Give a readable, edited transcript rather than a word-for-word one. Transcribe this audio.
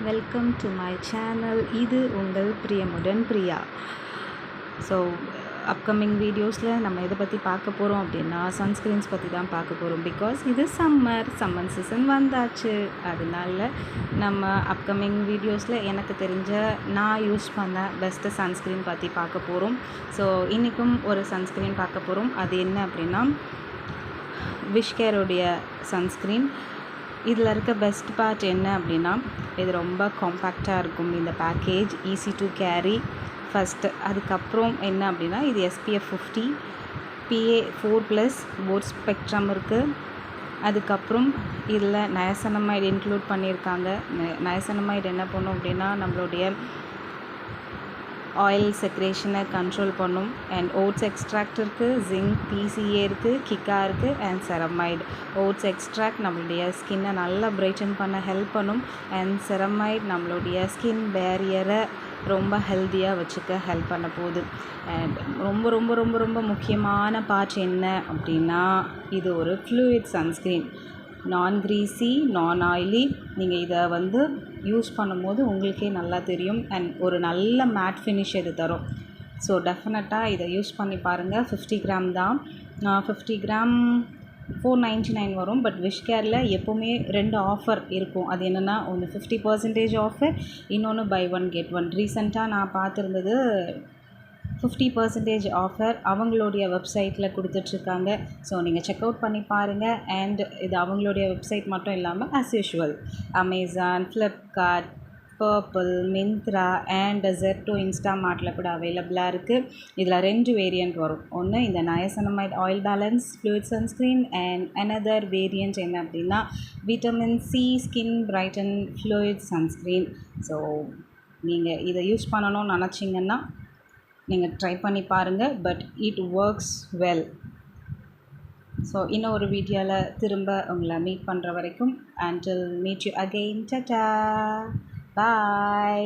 Welcome to my channel. இது உங்கள் பிரியமுடன் Priya. So upcoming வீடியோஸில் நம்ம எதை பற்றி பார்க்க போகிறோம் அப்படின்னா சன்ஸ்க்ரீன்ஸ் பற்றி தான் பார்க்க போகிறோம். பிகாஸ் இது சம்மர் சீசன் வந்தாச்சு. அதனால நம்ம அப்கமிங் வீடியோஸில் எனக்கு தெரிஞ்ச நான் யூஸ் பண்ண பெஸ்ட்டு சன்ஸ்க்ரீன் பற்றி பார்க்க போகிறோம். ஸோ இன்றைக்கும் ஒரு சன்ஸ்க்ரீன் பார்க்க போகிறோம். அது என்ன அப்படின்னா விஷ்கேருடைய சன்ஸ்க்ரீன். இதில் இருக்க பெஸ்ட் பார்ட் என்ன அப்படின்னா இது ரொம்ப காம்பேக்டாக இருக்கும். இந்த package easy to carry first. அதுக்கப்புறம் என்ன அப்படின்னா இது SPF 50 PA 4+ போத் ஸ்பெக்ட்ரம் இருக்குது. அதுக்கப்புறம் இதில் நயசனமைடு இன்க்ளூட் பண்ணியிருக்காங்க. நயசனமைடு என்ன பண்ணும் அப்படின்னா நம்மளுடைய ஆயில் செக்ரேஷனை கண்ட்ரோல் பண்ணும். அண்ட் ஓட்ஸ் எக்ஸ்ட்ராக்ட் இருக்குது, ஜிங்க் PCA இருக்குது, கிக்கா இருக்குது அண்ட் செரமைடு. ஓட்ஸ் எக்ஸ்ட்ராக்ட் நம்மளுடைய ஸ்கின்னை நல்லா பிரைட்டன் பண்ண ஹெல்ப் பண்ணும். அண்ட் செரமைடு நம்மளுடைய ஸ்கின் பேரியரை ரொம்ப ஹெல்த்தியாக வச்சுக்க ஹெல்ப் பண்ண போகுது. அண்ட் ரொம்ப ரொம்ப ரொம்ப ரொம்ப முக்கியமான பார்ட் என்ன அப்படின்னா இது ஒரு ஃப்ளூயிட் சன்ஸ்க்ரீன். நான் க்ரீஸி, நான் ஆயிலி. நீங்கள் இதை யூஸ் பண்ணும்போது உங்களுக்கே நல்லா தெரியும். அண்ட் ஒரு நல்ல மேட் ஃபினிஷ் இது தரும். ஸோ டெஃபினட்டாக இதை யூஸ் பண்ணி பாருங்கள். 50 கிராம் தான். 50 கிராம் 499 வரும். பட் விஷ்கேரில் எப்போவுமே 2 ஆஃபர் இருக்கும். அது என்னென்னா ஒன்று 50% ஆஃபர், இன்னொன்று buy one get one. ரீசெண்டாக நான் பார்த்துருந்தது 50% ஆஃபர் அவங்களுடைய வெப்சைட்டில் கொடுத்துட்ருக்காங்க. ஸோ நீங்கள் செக் அவுட் பண்ணி பாருங்கள். அண்ட் இது அவங்களுடைய வெப்சைட் மட்டும் இல்லாமல் as usual Amazon, Flipkart, Purple, Myntra and Zepto, இன்ஸ்டாமார்ட்டில் கூட அவைலபிளாக இருக்குது. இதில் 2 வேரியண்ட் வரும். ஒன்று இந்த niacinamide oil balance fluid sunscreen and another variant என்ன அப்படின்னா vitamin C skin brighten fluid sunscreen. So நீங்கள் இதை யூஸ் பண்ணணும்னு நினச்சிங்கன்னா நீங்கள் ட்ரை பண்ணி பாருங்கள். But it works well. So இன்னும் ஒரு வீடியோவில் திரும்ப உங்களை மீட் பண்ணுற வரைக்கும் until meet you again, ta-ta, bye.